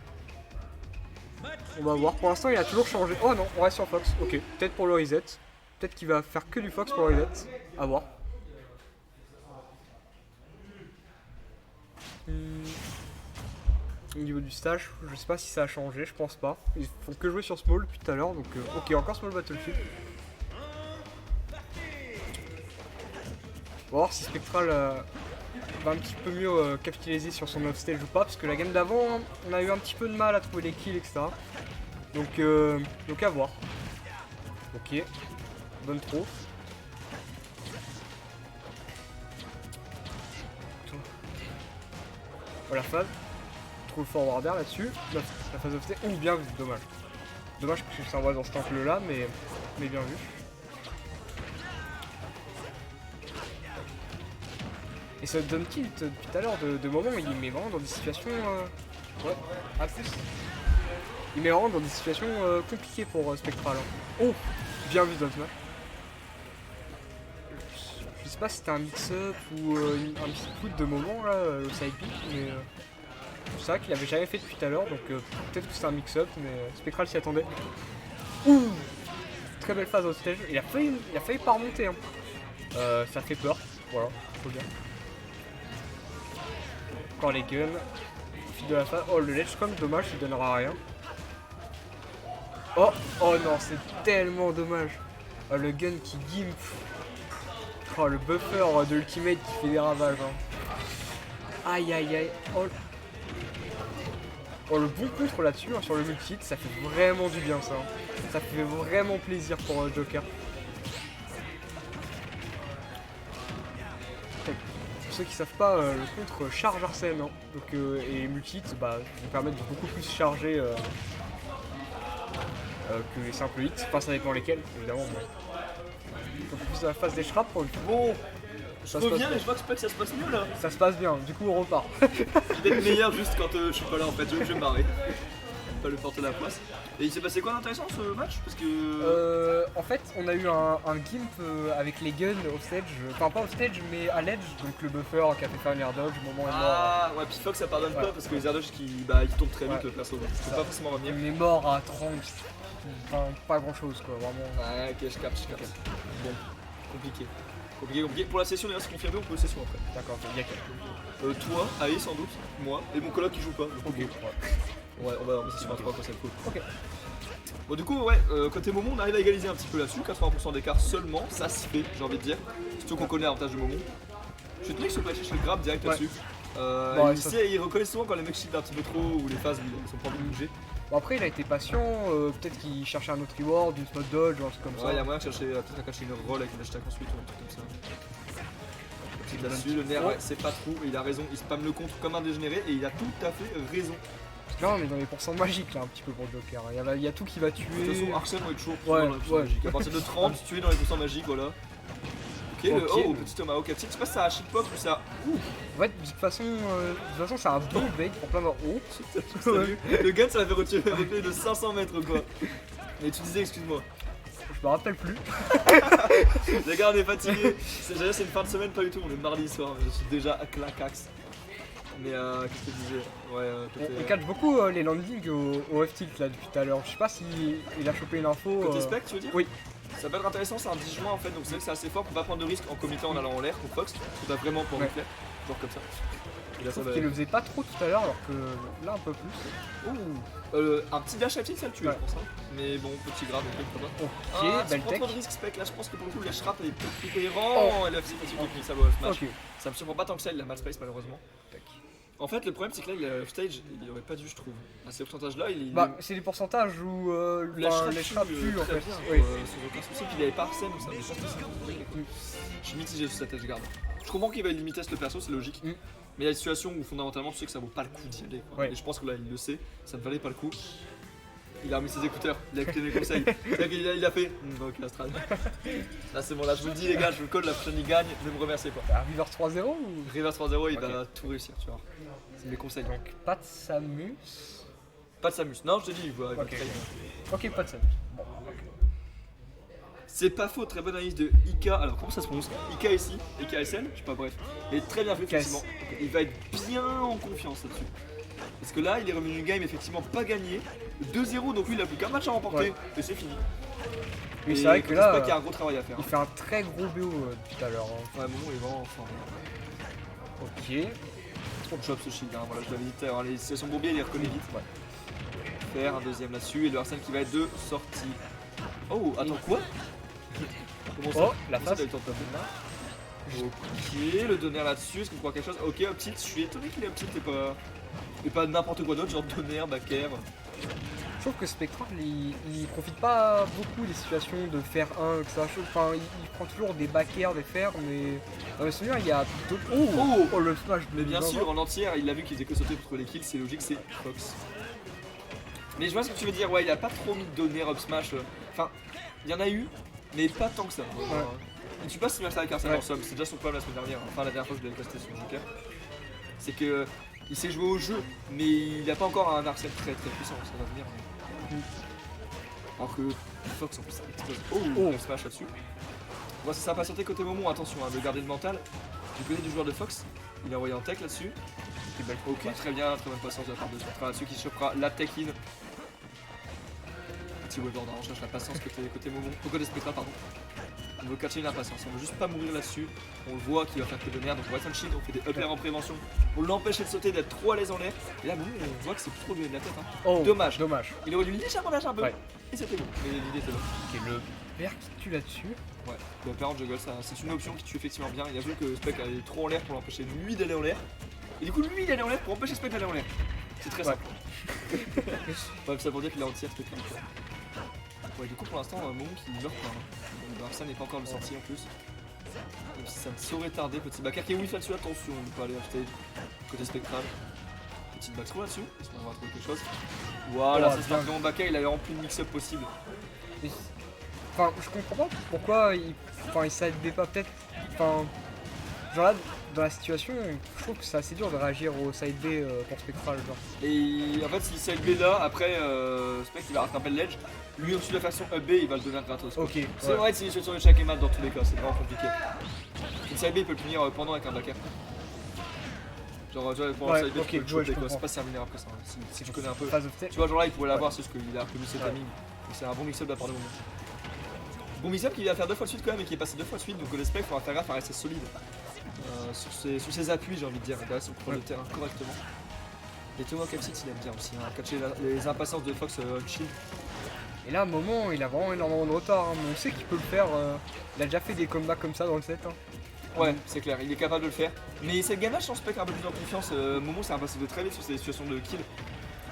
On va voir. Pour l'instant, il a toujours changé. Oh non, on reste sur Fox. Ok. Peut-être pour le reset. Peut-être qu'il va faire que du Fox pour le reset. À voir. Au niveau du stage, je sais pas si ça a changé, je pense pas. Ils font que jouer sur Small depuis tout à l'heure, donc ok, encore Small Battlefield. On va voir si Spectral va un petit peu mieux capitaliser sur son offstage ou pas, parce que la game d'avant, on a eu un petit peu de mal à trouver les kills, etc. Donc à voir. Ok, bonne throw. Voilà, phase. Trop le forwarder là-dessus. La phase offset. Oh, bien vu, dommage. Dommage que ça envoie dans cet angle là, mais bien vu. Et ce down tilt depuis tout à l'heure de moment, il met vraiment dans des situations. Ouais, à plus. Il met vraiment dans des situations compliquées pour Spectral. Hein. Oh, bien vu down smash. Je sais pas si c'était un mix-up ou un petit coup de moment là, au side pick, mais c'est vrai qu'il avait jamais fait depuis tout à l'heure, donc peut-être que c'est un mix-up, mais Spectral s'y attendait. Ouh, très belle phase au stage. Il a failli pas remonter. Hein. Ça fait peur, voilà, faut bien. Encore les guns. Fil de la phase. Oh, le ledge comme dommage, il donnera rien. Oh non, c'est tellement dommage. Oh, le gun qui gimp. Oh, le buffer de l'ultimate qui fait des ravages. Hein. Aïe aïe aïe. Oh, le bon contre là-dessus, hein, sur le multi-hit, ça fait vraiment du bien ça. Hein. Ça fait vraiment plaisir pour Joker. Pour ceux qui savent pas, le contre charge Arsène. Hein. Donc, et multi-hit vont permettre de beaucoup plus charger que les simples hits. Enfin, ça dépend lesquels, évidemment. Mais... Un peu plus à la phase des shrapes pour une fois. Bon, Ça je se passe reviens, bien. mais je vois que c'est pas que ça se passe mieux là. Ça se passe bien, du coup on repart. D'être meilleur juste quand je suis pas là en fait, je vais me barrer. Pas le porter la place. Et il s'est passé quoi d'intéressant ce match? Parce que. En fait, on a eu un gimp avec les guns au stage, enfin pas au stage mais à l'edge, donc le buffer qui a fait faire un air dodge, le moment est mort. Ah ouais, puis Fox ça pardonne Ouais. pas parce que les air dodge qui tombent très vite Ouais. le perso, donc tu peux pas forcément revenir. Il est mort à 30, enfin pas grand chose quoi, vraiment. Ouais, ok, je capte. Bon, compliqué. Compliqué. Pour la session, d'ailleurs, c'est confirmé, on peut session après. D'accord, il y a qu'à. Toi, Aïe sans doute, moi, et mon coloc qui joue pas. Donc, Ok, ouais. ouais, on va en session à 3 quand c'est cool. Ok. Bon du coup ouais, côté Momon on arrive à égaliser un petit peu là-dessus, 80% d'écart seulement, ça se fait j'ai envie de dire. Surtout qu'on connaît l'avantage de Momon. Je suis étonné que ce soit chercher le grab direct là-dessus. Bon, il reconnaît souvent quand les mecs shield un petit peu trop ou les phases où ils sont pas envie de bouger. Bon, après, il a été patient, peut-être qu'il cherchait un autre reward, une spot dodge ou un truc comme Ouais, ça. il y a moyen de chercher peut-être à cacher une roll avec une hashtag ensuite ou un truc comme ça. Petite là-dessus, le nerf, ouais, c'est pas trop, et il a raison, il spam le contre comme un dégénéré et il a tout à fait raison. Là, on est dans les pourcents magiques là, un petit peu pour le Joker. Il y a tout qui va tuer. De toute façon, Arsène va être toujours Ouais, dans les pourcents magiques. À partir de 30, tu es dans les pourcents magiques, voilà. Ok, oh, petit Tomahawk. Je sais pas si ça a shitpop ou ça. En fait, de toute façon, c'est un bon bait pour plein de. Oh, Le gun, ça l'avait retiré avec de 500 mètres quoi. Mais tu disais, excuse-moi. je me rappelle plus. Les gars, on est fatigués. C'est une fin de semaine, pas du tout. On est mardi soir, mais je suis déjà à clacax. Mais qu'est-ce que je disais? Ouais, On catch beaucoup les landings au F-tilt là depuis tout à l'heure. Je sais pas s'il a chopé une info. Côté spec, tu veux dire? Oui. Ça peut être intéressant, c'est un 10 juin en fait, donc c'est vrai que c'est assez fort pour pas prendre de risque en committant en allant en l'air pour Fox. Tu as vraiment pour faire, genre comme ça. Et là, ça va... qu'il le faisait pas trop tout à l'heure, alors que là un peu plus. Ouh. Un petit dash à tilt, ça le tue, je pense. Hein. Mais bon, petit grave, donc pas. Ok, belle prends tech. trop de risque spec, là je pense que pour le coup, les shrap est plus cohérent. Et là, c'est facile de ça va smash. Ok. Ça me surprend pas tant que ça, il a mal space malheureusement. En fait, le problème c'est que là, il a stage, il aurait pas dû, je trouve. À ces pourcentages-là, il. Bah, c'est des pourcentages où les shrap tuent en fait. Oui. Sans aucun souci, puis il avait pas Arsène ou ça, mais je pense que c'est. Je suis mitigé sur sa tête, je garde. Je comprends qu'il va limiter le perso, c'est logique. Mais il y a des situations où fondamentalement tu sais que ça vaut pas le coup d'y aller. Et je pense que là, il le sait, ça ne valait pas le coup. Il a remis ses écouteurs, il a écouté mes conseils. Il a fait. Ok, Astral. Là, c'est bon, là, je vous le dis, les gars, je vous le code, la prochaine il gagne, ne me remerciez pas. Reverse 3-0 ou Reverse 3-0, il va tout réussir, tu vois. C'est mes conseils. Donc, pas de Samus. Pas de Samus. Non, je te dis, il va Ok, pas de Samus. Bon, c'est pas faux, très bonne analyse de Ika. Alors, comment ça se prononce? Ika ici, IKSL, je sais pas, bref. Mais très bien fait, effectivement. Il va être bien en confiance là-dessus. Parce que là, il est revenu du game, effectivement, pas gagné. 2-0, donc lui, il a plus qu'un match à remporter. Et c'est fini. Mais c'est vrai que là, il y a un gros travail à faire. Il fait un très gros BO depuis tout à l'heure. Ouais, Momon est vraiment enfin. Ok. Trop de job ce shield, hein. Voilà, je l'avais dit tout à l'heure, les situations bourbiers, il les reconnaît vite. Faire un deuxième là-dessus et le Arsène qui va être de sortie. Oh, attends, quoi? Comment ça? Oh, la face. Ok, le donner là-dessus, est-ce qu'on croit quelque chose? Ok, uptilt, je suis étonné qu'il ait uptilt et pas n'importe quoi d'autre, genre donner, backer. Je trouve que Spectral il profite pas beaucoup des situations de faire 1, que ça. Enfin, il prend toujours des backers, des fers, mais dans le souvenir il y a d'autres. Oh, le smash de mais bien sûr, en entière, il a vu qu'il faisait que sauter pour trouver les kills, c'est logique, c'est Fox. Mais je vois ce que tu veux dire, ouais, il a pas trop mis de donner up smash. Enfin, il y en a eu, mais pas tant que ça. Et tu passes si merci avec Arsène en somme, c'est déjà son problème la semaine dernière, enfin la dernière fois que je l'avais testé sur Joker. C'est que il sait jouer au jeu, mais il n'a pas encore un Arsène très puissant, ça va venir. Alors que Fox en plus ça explose. Oh, smash là-dessus. Moi ça va patienter côté Momon, attention de garder le mental. Je connais du joueur de Fox, il a envoyé un tech là-dessus. Ok, très bien, très bonne patience de la part de Spectral là-dessus qui chopera la tech in. Petit wallboard, on cherche la patience côté Momon, côté Spectral pardon. On veut catcher l'impatience, on veut juste pas mourir là-dessus. On le voit qu'il va faire que de merde, donc on va être un shield, on fait des up air en prévention pour l'empêcher de sauter, d'être trop à l'aise en l'air. Et là, on voit que c'est trop de la tête. Hein. Oh, dommage. Il aurait dû légèrement lâcher un peu. Et c'était bon, mais l'idée était bonne. Ok, le père qui tue là-dessus. Ouais, le père en juggle, c'est une option qui tue effectivement bien. Il a vu que Spec allait trop en l'air pour l'empêcher lui d'aller en l'air. Et du coup, lui il allait en l'air pour empêcher Spec d'aller en l'air. C'est très simple. Bref, ça pour dire qu'il est entier, Spec. Ouais, du coup, pour l'instant, Momon qui meurt pas. Arsène n'est pas encore sorti en plus. Même si ça ne saurait tarder, petit backer qui est whiff là-dessus, attention, on ne peut pas aller off stage. Côté Spectral. Petite backthrow là-dessus, est-ce qu'on va trouver quelque chose? Voilà, ça se fait bon backer, il avait rempli le mix-up possible. Enfin, je comprends pas pourquoi il s'aidait pas peut-être. Enfin, genre là, dans la situation, je trouve que c'est assez dur de réagir au side B pour Spectral. Genre. Et en fait, si side B là, après Spec il va rattraper le ledge. Lui au-dessus de la faction up B, il va le donner gratos. Ok. C'est vrai que c'est une situation de chaque match dans tous les cas, c'est vraiment compliqué. Une side B il peut le punir pendant avec un backer. Genre, tu vois, pour un side B, tu peux le choper quoi, c'est pas si vulnérable que ça, hein, si tu connais un peu. Tu vois, genre là, il pourrait l'avoir, c'est juste qu'il a reconnu ce timing. Donc c'est un bon mix-up de la part de Momon. Bon mix-up qui va faire 2 fois de suite quand même et qui est passé 2 fois de suite, donc le Spec faudra faire gaffe à rester solide sur ses appuis, j'ai envie de dire, là, sur le contrôle de terrain correctement. Et Tomahawk F6 il aime bien aussi, hein, catcher les impatiences de Fox on shield. Et là, à un moment, il a vraiment énormément de retard, hein, mais on sait qu'il peut le faire. Il a déjà fait des combats comme ça dans le set. Hein. Ouais, c'est clair, il est capable de le faire. Mais cette game-là, je pense pas qu'il a un peu plus en confiance. Momo, c'est un passé de très vite sur ces situations de kill.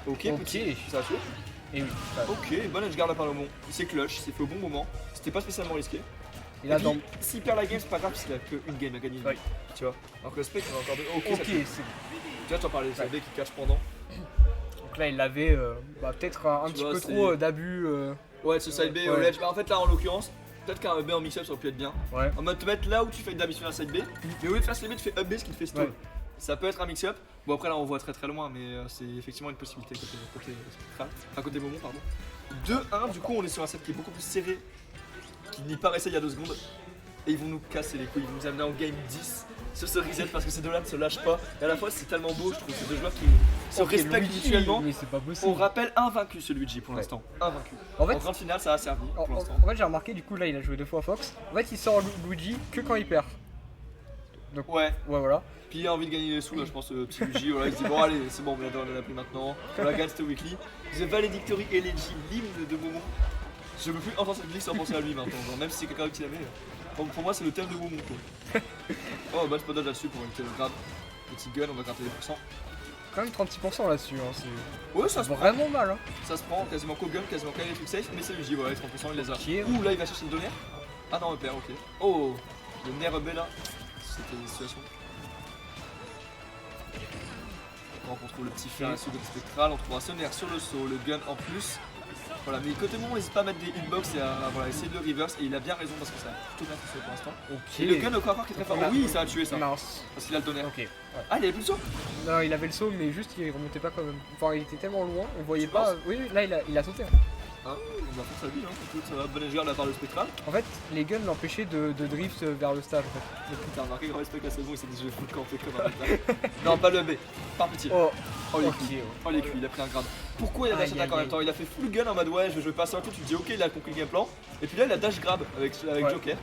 Ok, petit, ça a tué. Et oui. Ok, bon edgeguard là par le moment. C'est clutch, c'est fait au bon moment. C'était pas spécialement risqué. Et là, puis, s'il perd la game, c'est pas grave parce qu'il a qu'une game à gagner. Oui. Tu vois. Alors que Spec, il a encore deux. Ok, Ok, tu vois, t'en parlais, c'est qui cache pendant. Donc là, il avait peut-être un petit vois, peu trop d'abus. Ouais, ce side B ouais. au ledge. Bah, en fait, là, en l'occurrence, peut-être qu'un up B en mix-up ça aurait pu être bien. Ouais. En mode te mettre là où tu fais d'habitude sur un side B, mais au lieu de faire side B, tu fais up B ce qui te fait stall. Ouais. Ça peut être un mix-up. Bon, après, là, on voit très très loin, mais c'est effectivement une possibilité côté moment, pardon. 2-1, du coup, on est sur un set qui est beaucoup plus serré qu'il n'y paraissait il y a 2 secondes. Et ils vont nous casser les couilles, ils vont nous amener en game 10 sur ce reset parce que ces deux-là ne se lâchent pas. Et à la fois, c'est tellement beau, je trouve, ces deux joueurs qui se respectent mutuellement. Mais c'est pas possible. On rappelle invaincu ce Luigi pour l'instant. Invaincu. En fait, En grande finale, ça a servi pour l'instant. en fait, j'ai remarqué, du coup, là, il a joué 2 fois Fox. En fait, il sort Luigi que quand il perd. Donc, Ouais. Ouais, voilà. Puis il a envie de gagner les sous, là, je pense, petit Luigi. Voilà, il se dit bon, allez, c'est bon, on l'a pris maintenant. On la gagne, c'était weekly. The Valedictory Elegy, l'hymne de Momo. Je peux plus entendre cette musique sans penser à lui maintenant. Genre, même si c'est quelqu'un qui l'aimait. Pour moi, c'est le thème de Momo. Quoi. Oh, bah, je peux dodge là-dessus pour éviter le grab. Petit gun, on va gratter les pourcents. Quand même 36% là-dessus. Hein, c'est Ouais, ça se prend. vraiment mal. Hein. Ça se prend, quasiment qu'au gun, quasiment qu'à l'électric safe, mais c'est Luigi, voilà, les 30%, il les a. Ok. Ouh, là, il va chercher le donner. Ah non, repère, ok. Oh, le nerf B là. C'était une situation. On contrôle le petit fer à sous de spectral, on trouvera ce nerf sur le saut, le gun en plus. Voilà, mais côté bon, on n'hésite pas à mettre des hitbox et à voilà, essayer de le reverse, et il a bien raison parce que ça a plutôt bien fonctionné pour l'instant. Ok. Et le gun au corps à corps qui est très fort. Oui, ça a tué ça. Mince. Parce qu'il a le tonnerre. Ok. Ouais. Ah, il avait plus le saut. Non, il avait le saut, mais juste il remontait pas quand même. Enfin, il était tellement loin, on voyait Tu pas. penses Oui, là, il a sauté. Ah, on va faire sa vie, hein. Écoute, ça va, bon edgeguard de la part de spectral. En fait, les guns l'empêchaient de drift vers le stage. En fait. T'as remarqué grand respect la saison, il s'est dit je vais foutre camper comme un bâtard. Non, pas le B, par pitié. Oh, Oh les ok, couilles, ouais. oh les couilles, il a pris un grade. Pourquoi il a dash Aïe, attack en aïe, même temps? Il a fait full gun en mode ouais, je veux passer un tour, tu te dis ok, il a compris le game plan. Et puis là, il a dash grab avec Ouais. Joker.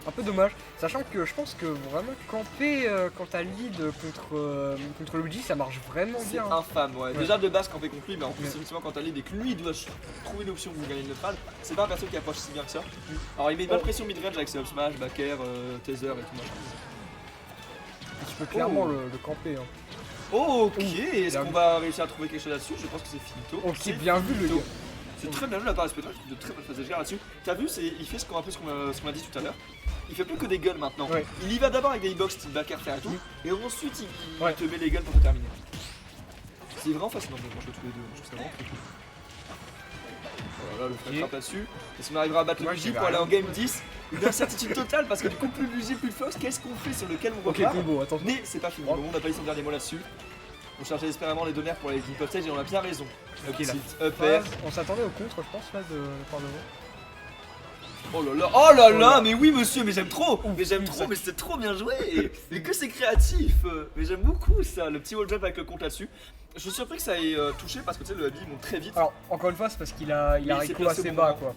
Un peu dommage, sachant que je pense que vraiment camper quand t'as lead contre Luigi, ça marche vraiment C'est bien. infâme, ouais. Ouais. Déjà de base, camper contre lui, mais en plus, Ouais. effectivement, quand t'as lead et que lui il doit trouver une option pour gagner le neutral, c'est pas un perso qui approche si bien que ça. Alors il met une bonne pression mid-range avec ses up smash, back air, taser et tout machin. Tu peux clairement Oh. le camper. Hein. Oh, ok, est-ce bien qu'on vu. va réussir à trouver quelque chose là-dessus? Je pense que c'est finito. Ok, C'est bien vu le finito. gars. C'est très bien vu de la part de Spectre, de très bonne phase de là-dessus. T'as vu, il fait un peu ce qu'on a dit tout à l'heure. Il fait plus que des guns maintenant. Ouais. Il y va d'abord avec des hitbox type back air faire et tout, et ensuite il Ouais. te met les guns pour te terminer. C'est vraiment fascinant de brancher tous les deux, je trouve ça vraiment très cool. Voilà, le frère Ok. frappe là-dessus. Est-ce qu'on arrivera à battre Moi, le Luigi j'y vais pour aller rien. en game 10? Une incertitude totale parce que du coup, plus Luigi, plus Fox, qu'est-ce qu'on fait sur lequel on Ok, repart? combo, attention. Mais c'est pas fini, Oh. on n'a pas eu son dernier mot là-dessus. On cherchait désespérément les données pour les Deep Stage et on a bien raison. Ok, là. Up air. On s'attendait au contre, je pense, là, de part de vous. Oh là là, oh là là, mais oui monsieur, mais j'aime trop, mais j'aime ça- trop, mais c'était trop bien joué, et que c'est créatif, mais j'aime beaucoup ça, le petit wall jump avec le compte là-dessus. Je suis surpris que ça ait touché parce que tu sais le habit monte très vite. Alors, encore une fois, c'est parce qu'il a il s'est Rico placé assez au bon bas, moment. quoi.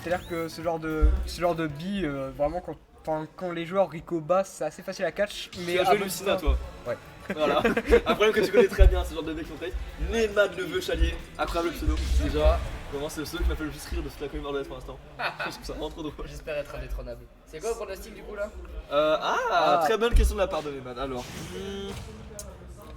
C'est-à-dire que ce genre de bi, vraiment, quand les joueurs Rico bas, c'est assez facile à catch. Mais Tu as joué avant Lucina ça- toi. Ouais. Voilà, un problème que tu connais très bien, ce genre de deck qu'on traite. Nemad le vœu chalier, incroyable pseudo. Déjà, vraiment c'est le pseudo qui m'a fait le plus rire de toute la commune bordelais pour l'instant. Je trouve ça vraiment trop drôle. J'espère être indétrônable. C'est quoi le pronostic du coup là? Très bonne question de la part de Nemad. Alors,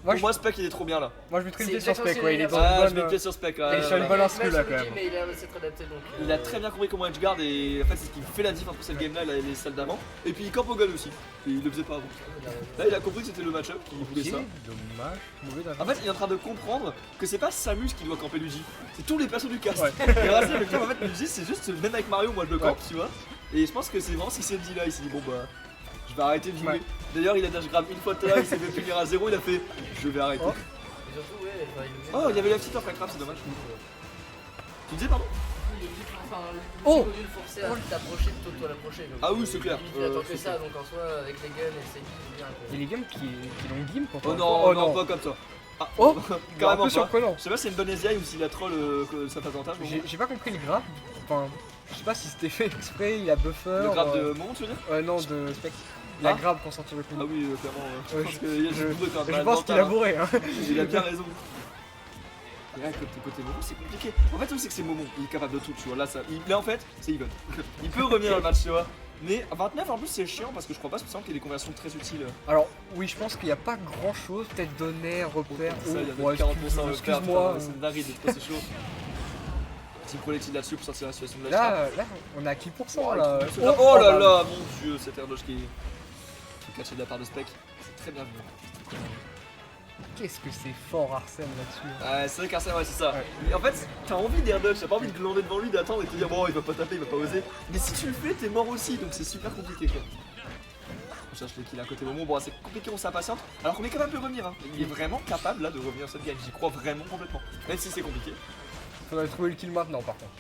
Moi, pour moi Spec il est trop bien là. moi, je mettrais une C'est pièce sur exactement Spec, ce ouais, que il est j'allais dans Ah, une je mets une bonne. pièce sur Spec là. Et sur une bonne inscu, là, quand même. Mais il a l'air de s'être adapté donc. Il a très bien compris comment edgeguard et en fait c'est ce qui fait la diff entre cette game là et les salles d'avant. Et puis il campe au gun aussi, et il le faisait pas avant. Là il a compris que c'était le match-up qui voulait Ok, ça. dommage, mauvais En fait il est en train de comprendre que c'est pas Samus qui doit camper Luigi, c'est tous les persos du cast. Ouais. Et rasé avec en fait Luigi c'est juste même avec Mario moi je le campe tu vois. Et je pense que c'est vraiment ce qu'il s'est dit là, il s'est dit bon bah je vais arrêter de jouer. Ouais. D'ailleurs il a dash grab une fois tout à l'heure, il s'est fait punir à 0, il a fait je vais arrêter. Oh. Et surtout, ouais, enfin, il est Oh il y avait la petite après crap, c'est dommage. Tu disais pardon? Enfin, Oh. il est forcé à t'approcher plutôt que toi l'approcher. donc, Ah oui, c'est clair. Il attend C'est que ça, donc en soi, avec les guns et ses guns, c'est bien. quoi. Il y a les games qui l'ont game pourtant. Oh non, non, pas comme ça. Ah, Oh, un carrément peu pas. surprenant. Je sais pas si c'est une bonne SDI ou s'il a troll que ça passe avantage. J'ai pas compris le graphe. Enfin, je sais pas si c'était fait exprès, il a buffer. Le graphe de Mon, tu veux dire? Non, de Spec. Il a Ah. grave pour sortir le coup. Ah oui, clairement. Je Ouais, pense qu'il y a je- du bourré quand même. Je pense qu'il a bourré, hein. Il a bien raison. Et là, côté Momo, c'est compliqué. En fait, on sait que c'est Momo, il est capable de tout, tu vois. Là en fait, c'est even. Il peut revenir dans le match, tu vois. Mais à 29 en plus, c'est chiant parce que je crois pas spécialement qu'il y ait des conversions très utiles. Alors, oui, je pense qu'il n'y a pas grand chose. Peut-être donner, repère. Ça, il y a ouais, 40% excuse-moi. C'est une dinguerie d'être assez chaud. Team collective là-dessus pour sortir la situation de la Là, on a qui pour cent là Oh là bah, là, mon dieu, cette airdoge qui est catché de la part de Spec. C'est très bien vu. Qu'est-ce que c'est fort Arsène là-dessus. Ouais, c'est vrai qu'Arsène, ouais, c'est ça. Ouais. Mais en fait, t'as envie d'airdodge, t'as pas envie de glander devant lui, d'attendre et de te dire bon, il va pas taper, il va pas oser. Mais si tu le fais, t'es mort aussi, donc c'est super compliqué quoi. On cherche les kills à côté Momo, bon, c'est compliqué, on s'impatiente. Alors qu'on est capable de revenir, hein. Il est vraiment capable là de revenir cette game, j'y crois vraiment complètement. Même si c'est compliqué. Faudrait trouver le kill maintenant par contre.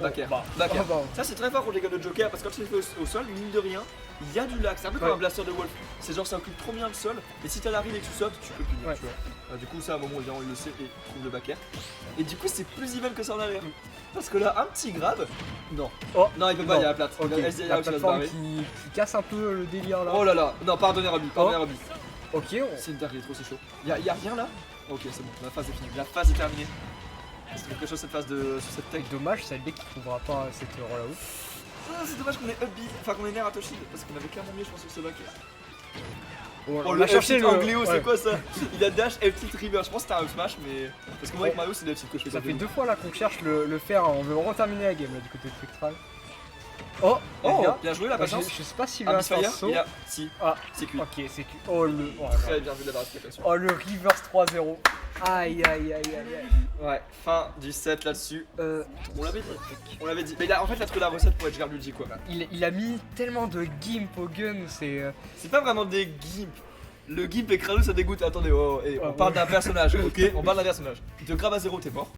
Backer. bah. Backer. Oh, bah. Ça c'est très fort contre les gars de Joker parce que quand tu les fais au sol, mine de rien, il y a du lag. C'est un peu comme Ouais. un blaster de Wolf. C'est genre ça occupe trop bien le sol, mais si t'as la rille et que tu sautes, tu peux punir. Ouais. Tu vois. Du coup, ça à un moment évidemment il le sait et trouve le backer. Et du coup, c'est plus even que ça en arrière. Parce que là, un petit grab. Non. Oh, Non, il peut pas, non. il y a la plate. Ok, Il y a SDI la out, il va se plateforme barrer. qui casse un peu le délire là. Oh là là, non, pardonnez Robbie, pardonnez Oh. Robbie. Ok, C'est une dinguerie, trop c'est chaud. Y a rien là. Ok, c'est bon, la phase est finie. La phase est terminée. C'est quelque chose cette phase de sur cette tech. dommage, c'est le deck qui trouvera pas cette rollout. Ah, c'est dommage qu'on ait up B, enfin qu'on ait nerf à Toshield parce qu'on avait clairement mieux je pense sur ce backer. Oh, Oh, le cherché le Angléo, ouais. c'est quoi ça? Il a dash F tilt river, je pense que c'était un up smash mais parce que moi avec Mario c'est le tilt que je fais. Ça fait 2 fois là qu'on cherche le fer, on veut re-terminer la game là du côté de Spectral. Oh, les Oh, gars. bien joué la Bah, patience. je sais pas s'il Un va faire un Bisfire, saut. il a si, Ah, c'est cuit. ok, c'est que. Oh le. Oh, Très bien vu de la barre là-dessus. oh, le reverse 3-0. Aïe aïe aïe aïe Ouais, fin du set là-dessus. aïe. On l'avait dit. On l'avait dit. Mais là en fait il a trouvé la recette pour être Luigi quoi. Il a mis tellement de gimp au gun, c'est. C'est pas vraiment des gimps. Le gimp et Kralos ça dégoûte. Attendez, oh, et on Ah, parle ouais. d'un personnage, ok? On parle d'un personnage. Il te grave à zéro, t'es mort.